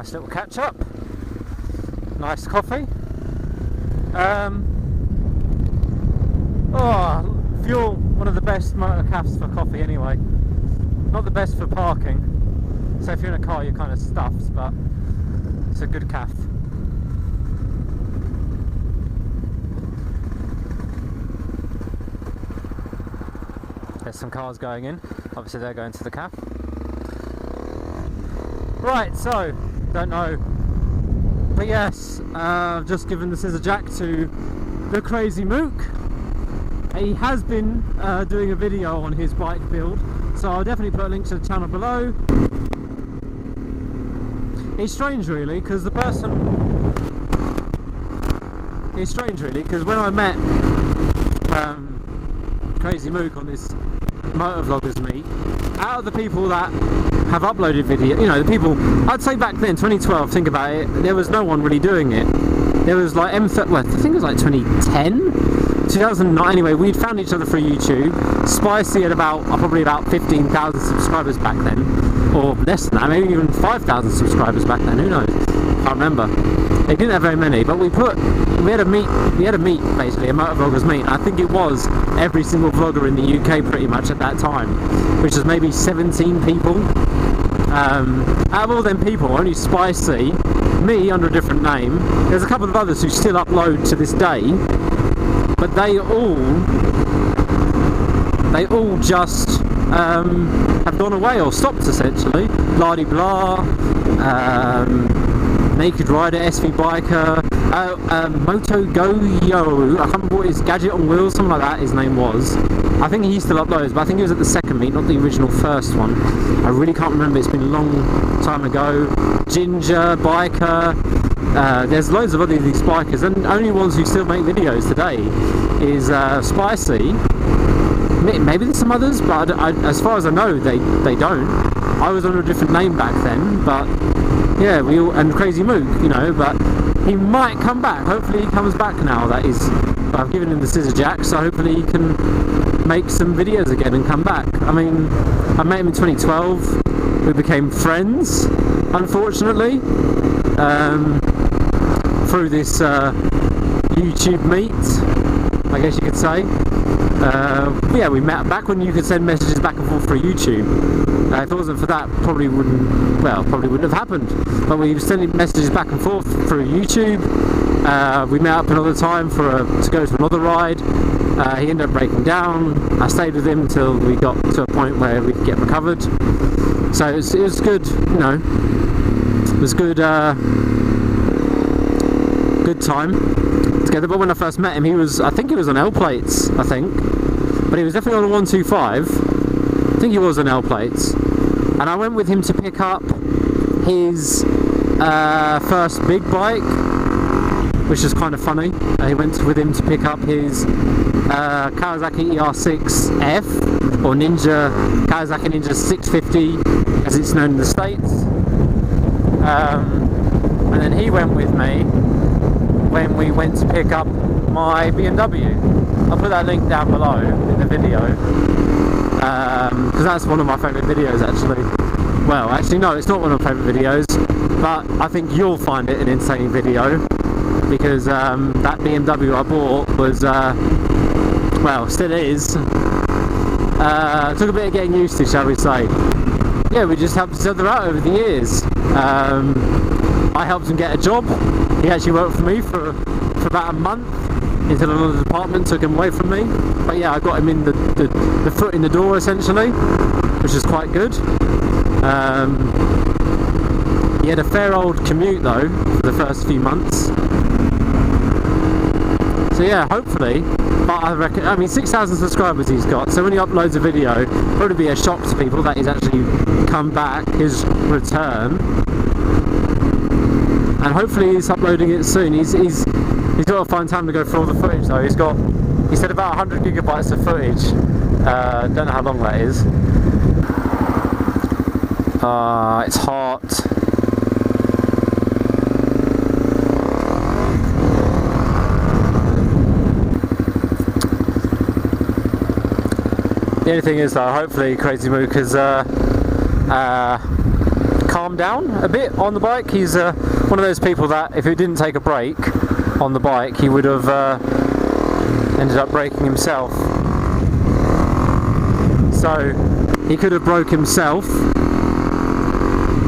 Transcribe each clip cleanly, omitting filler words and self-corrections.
Nice little catch up. Nice coffee. Fuel, one of the best motor cafes for coffee anyway. Not the best for parking. So if you're in a car you're kind of stuffed, but it's a good caf. There's some cars going in. Obviously they're going to the caf. Right, so, don't know. But yes, I've just given the scissor jack to the crazy Mook. He has been doing a video on his bike build, so I'll definitely put a link to the channel below. It's strange really, because the person... It's strange really, because when I met Crazy Mook on this motovloggers meet, out of the people that have uploaded video, you know, the people, I'd say back then, 2012, think about it, there was no one really doing it. There was like well, I think it was like 2010, 2009, anyway, we'd found each other through YouTube. Spicy had probably about 15,000 subscribers back then, or less than that, maybe even 5,000 subscribers back then, who knows, can't remember. They didn't have very many, but we had a meet basically, a motovloggers meet. I think it was every single vlogger in the UK pretty much at that time, which was maybe 17 people. Out of all them people, only Spicy, me under a different name, there's a couple of others who still upload to this day, but they all just have gone away or stopped essentially. Blah blah, Naked Rider, SV Biker, Moto Go-Yo, I can't remember what his Gadget on Wheels, something like that his name was. I think he still uploads, but I think he was at the second meet, not the original first one. I really can't remember, it's been a long time ago. Ginger, Biker, there's loads of other these bikers, and only ones who still make videos today is Spicy. Maybe there's some others, but as far as I know, they don't. I was under a different name back then, but yeah, and Crazy Mook, you know, but he might come back. Hopefully he comes back now. That is, I've given him the scissor jack, so hopefully he can make some videos again and come back. I mean, I met him in 2012. We became friends, unfortunately, through this YouTube meet, I guess you could say. Yeah, we met back when you could send messages back and forth through YouTube. If it wasn't for that, probably wouldn't have happened. But we were sending messages back and forth through YouTube. We met up another time to go to another ride. He ended up breaking down. I stayed with him until we got to a point where we could get recovered. So it was good, you know. It was good. Good time together. But when I first met him, I think he was on L plates, but he was definitely on a 125. I think he was on L plates, and I went with him to pick up his first big bike, which is kind of funny. He went with him to pick up his Kawasaki ER6F, or Kawasaki Ninja 650 as it's known in the States, and then he went with me when we went to pick up my BMW. I'll put that link down below in the video, because that's one of my favourite videos actually. Well, actually no, it's not one of my favourite videos, but I think you'll find it an insane video, because that BMW I bought was, well, still is, took a bit of getting used to, shall we say. Yeah, we just helped each other out over the years. I helped him get a job. He actually worked for me for about a month until another department took him away from me. But yeah, I got him in the foot in the door essentially, which is quite good. He had a fair old commute though for the first few months. So yeah, hopefully. But I reckon, I mean, 6,000 subscribers he's got, so when he uploads a video, it'll probably be a shock to people that he's actually come back, his return. And hopefully he's uploading it soon. He's got to find time to go through all the footage though. He said about 100 gigabytes of footage. Don't know how long that is. It's hot. The only thing is though, hopefully Crazy Mook has calmed down a bit on the bike. He's one of those people that if he didn't take a break on the bike, he would have ended up breaking himself. So he could have broke himself.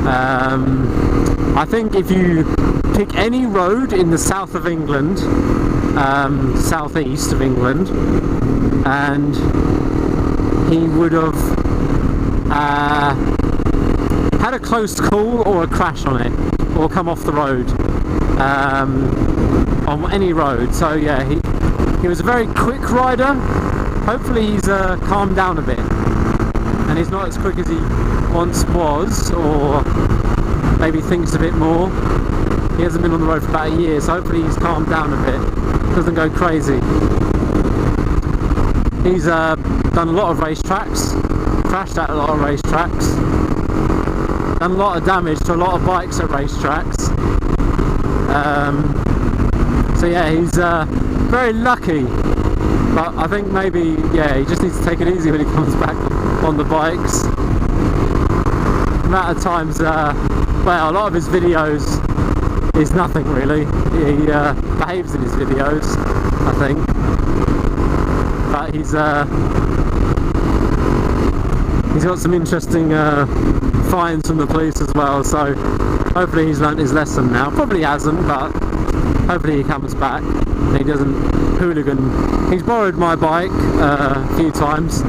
I think if you pick any road in the south of England, southeast of England, and he would have had a close call or a crash on it, or come off the road on any road. So yeah, he was a very quick rider. Hopefully he's calmed down a bit and he's not as quick as he once was, or maybe thinks a bit more. He hasn't been on the road for about a year, so hopefully he's calmed down a bit, doesn't go crazy. He's done a lot of racetracks, crashed at a lot of racetracks, done a lot of damage to a lot of bikes at racetracks. So yeah, he's very lucky, but I think maybe, yeah, he just needs to take it easy when he comes back on the bikes. The amount of times, well, a lot of his videos is nothing really. He behaves in his videos, I think, but he's got some interesting fines from the police as well, so hopefully he's learnt his lesson now. Probably hasn't, but hopefully he comes back and he doesn't hooligan. He's borrowed my bike a few times.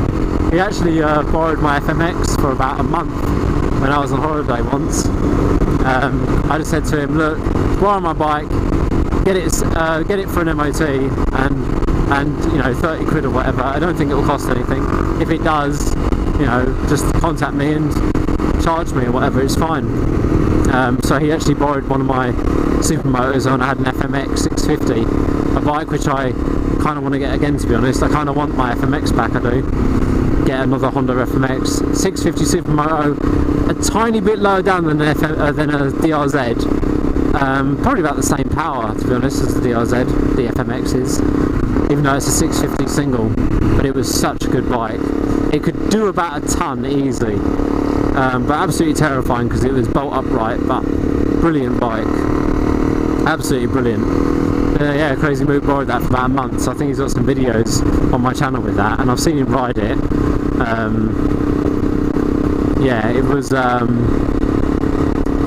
He actually borrowed my FMX for about a month when I was on holiday once. I just said to him, look, borrow my bike, get it for an MOT, and you know, 30 quid or whatever. I don't think it will cost anything. If it does, you know, just contact me and charge me or whatever, it's fine. So he actually borrowed one of my supermotors, and I had an FMX 650, a bike which I kind of want to get again, to be honest. I kind of want my FMX back, I do. Get another Honda FMX 650 supermoto, a tiny bit lower down than a DRZ, probably about the same power, to be honest, as the DRZ, the FMX is, even though it's a 650 single. But it was such a good bike. It could do about a ton easily, but absolutely terrifying because it was bolt upright, but brilliant bike, absolutely brilliant. Yeah, Crazy Mook borrowed that for about a month, so I think he's got some videos on my channel with that, and I've seen him ride it. Yeah, it was,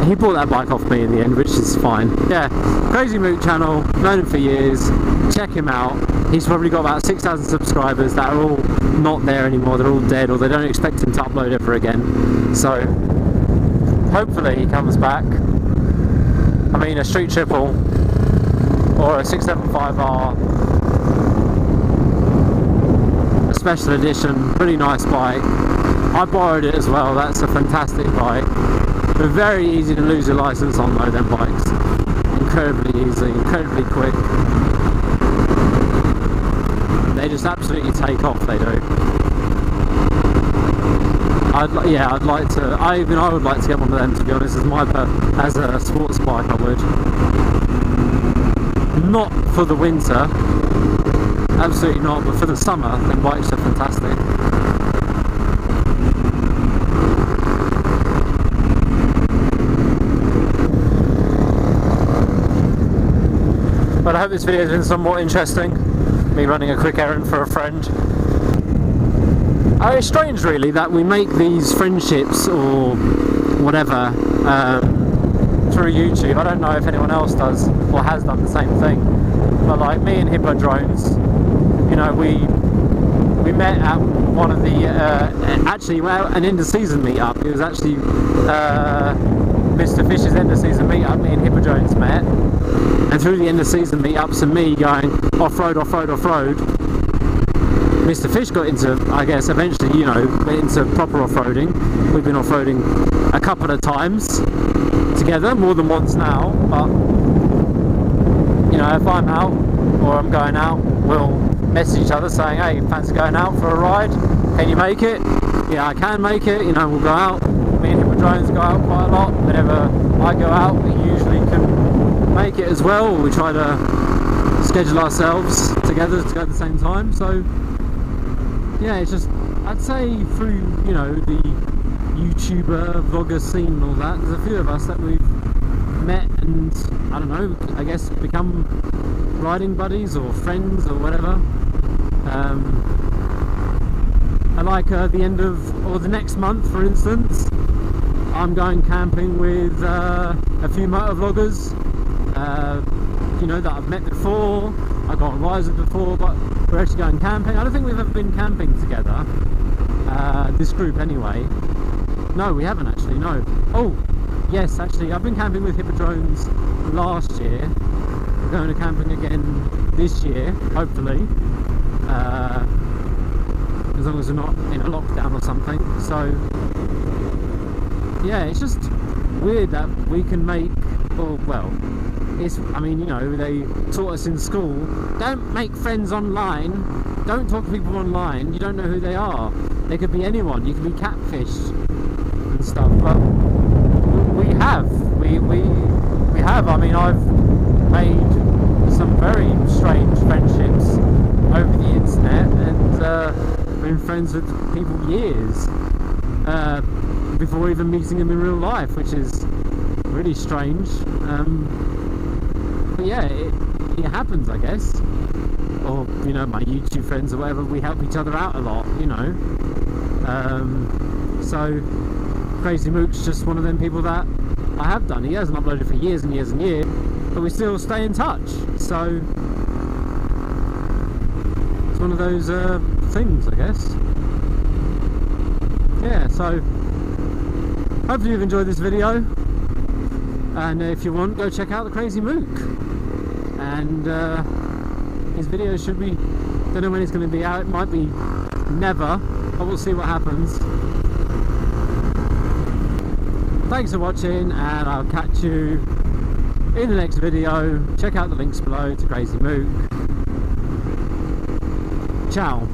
he bought that bike off me in the end, which is fine. Yeah, Crazy Mook channel, known him for years, check him out. He's probably got about 6,000 subscribers that are all not there anymore, they're all dead, or they don't expect him to upload ever again. So, hopefully he comes back. I mean, a street triple, or a 675R, a special edition, really nice bike. I borrowed it as well, that's a fantastic bike. They're very easy to lose your license on though, them bikes. Incredibly easy, incredibly quick. They just absolutely take off, they do. I'd like to, I would like to get one of them, to be honest, as a sports bike I would. Not for the winter, absolutely not, but for the summer, then bikes are fantastic. But I hope this video has been somewhat interesting, me running a quick errand for a friend. It's strange really that we make these friendships or whatever through YouTube. I don't know if anyone else does or has done the same thing, but like me and Hippo Drones, you know, we met at one of the actually an end of season meetup. It was actually Mr. Fish's end of season meetup. Me and Hippo Drones met, and through the end of season meetups and me going off-road, Mr. Fish got into, I guess, eventually, you know, went into proper off-roading. We've been off-roading a couple of times together, more than once now, but, you know, if I'm out or I'm going out, we'll message each other saying, hey, fancy going out for a ride? Can you make it? Yeah, I can make it, you know, we'll go out. Me and Hippo Drones go out quite a lot. Whenever I go out, we usually can make it as well. We try to schedule ourselves together to go at the same time, so yeah, it's just, I'd say through, you know, the YouTuber, vlogger scene and all that. There's a few of us that we've met and, I don't know, I guess become riding buddies or friends or whatever. I like the end of, or the next month for instance, I'm going camping with a few motor vloggers, you know, that I've met before. I got on rides before, but we're actually going camping. I don't think we've ever been camping together, this group anyway. No, we haven't actually, no. Oh, yes, actually, I've been camping with Hippodromes last year. We're going to camping again this year, hopefully. As long as we're not in a lockdown or something. So, yeah, it's just weird that we can make, or well, it's, I mean, you know, they taught us in school, don't make friends online, don't talk to people online, you don't know who they are. They could be anyone, you could be catfished and stuff, but we have, I mean, I've made some very strange friendships over the internet, and been friends with people years before even meeting them in real life, which is really strange. But yeah, it happens, I guess. Or, you know, my YouTube friends or whatever, we help each other out a lot, you know. So Crazy Mook's just one of them people that I have done. He hasn't uploaded for years and years and years, but we still stay in touch. So it's one of those things, I guess. Yeah, so hopefully you've enjoyed this video, and if you want, go check out the Crazy Mook. And his video should be, don't know when it's going to be out, it might be never, but we'll see what happens. Thanks for watching, and I'll catch you in the next video. Check out the links below to Crazy Mook. Ciao.